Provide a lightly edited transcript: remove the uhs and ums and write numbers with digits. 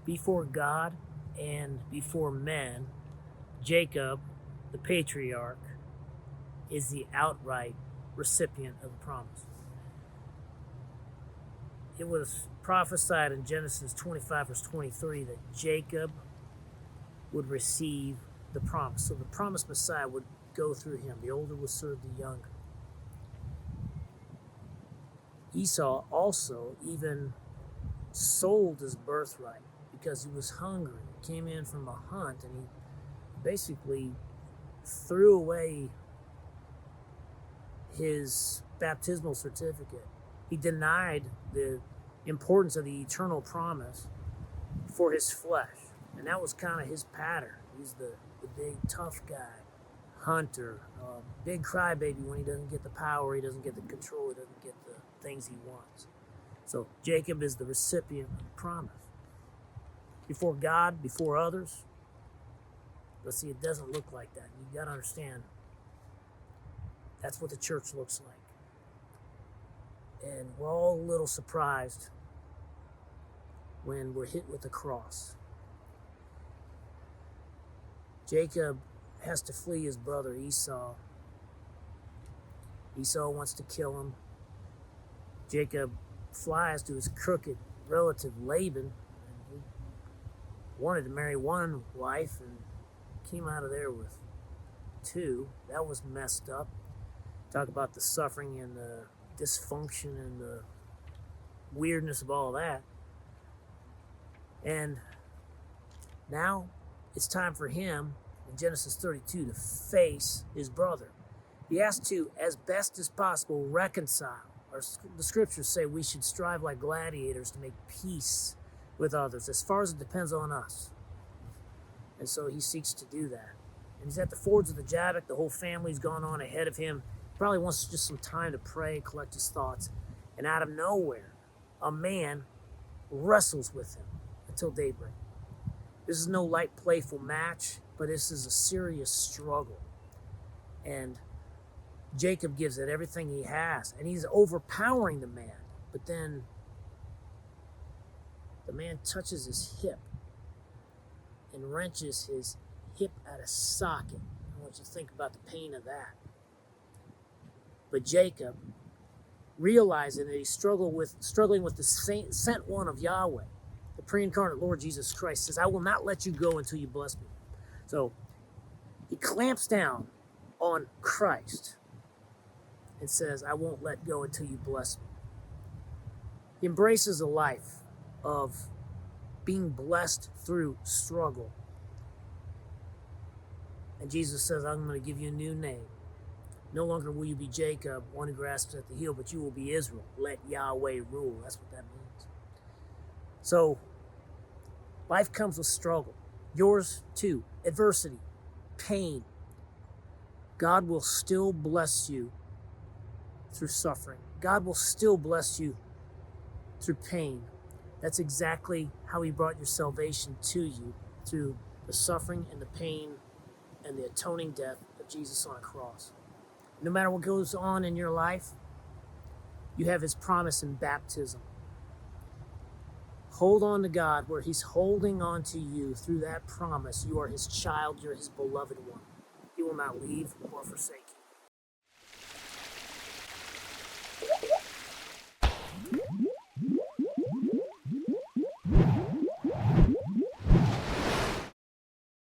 Before God and before men, Jacob, the patriarch, is the outright recipient of the promise. It was prophesied in Genesis 25, verse 23, that Jacob would receive the promise. So the promised Messiah would go through him. The older would serve the younger. Esau also even sold his birthright because he was hungry. He came in from a hunt and he basically threw away his baptismal certificate. He denied the importance of the eternal promise for his flesh. And that was kind of his pattern. He's the big tough guy, hunter, big crybaby when he doesn't get the power, he doesn't get the control, he doesn't get the things he wants. So Jacob is the recipient of the promise. Before God, before others. But see, it doesn't look like that. You've got to understand, that's what the church looks like. And we're all a little surprised when we're hit with the cross. Jacob has to flee his brother Esau. Esau wants to kill him. Jacob flies to his crooked relative Laban. And he wanted to marry one wife and came out of there with two. That was messed up. Talk about the suffering and the dysfunction and the weirdness of all that. And now it's time for him in Genesis 32 to face his brother. He has to, as best as possible, reconcile. The scriptures say we should strive like gladiators to make peace with others as far as it depends on us. And so he seeks to do that. And he's at the fords of the Jabbok. The whole family's gone on ahead of him. He probably wants just some time to pray, collect his thoughts. And out of nowhere, a man wrestles with him until daybreak. This is no light, playful match, but this is a serious struggle. And Jacob gives it everything he has, and he's overpowering the man. But then the man touches his hip and wrenches his hip out of socket. I want you to think about the pain of that. But Jacob, realizing that he's struggling with the sent one of Yahweh, the pre-incarnate Lord Jesus Christ, says, I will not let you go until you bless me. So he clamps down on Christ and says, I won't let go until you bless me. He embraces a life of being blessed through struggle. And Jesus says, I'm going to give you a new name. No longer will you be Jacob, one who grasps at the heel, but you will be Israel. Let Yahweh rule. That's what that means. So, life comes with struggle. Yours too. Adversity, pain. God will still bless you through suffering. God will still bless you through pain. That's exactly how he brought your salvation to you, through the suffering and the pain and the atoning death of Jesus on a cross. No matter what goes on in your life, you have his promise in baptism. Hold on to God where he's holding on to you through that promise. You are his child, you're his beloved one. He will not leave or forsake you.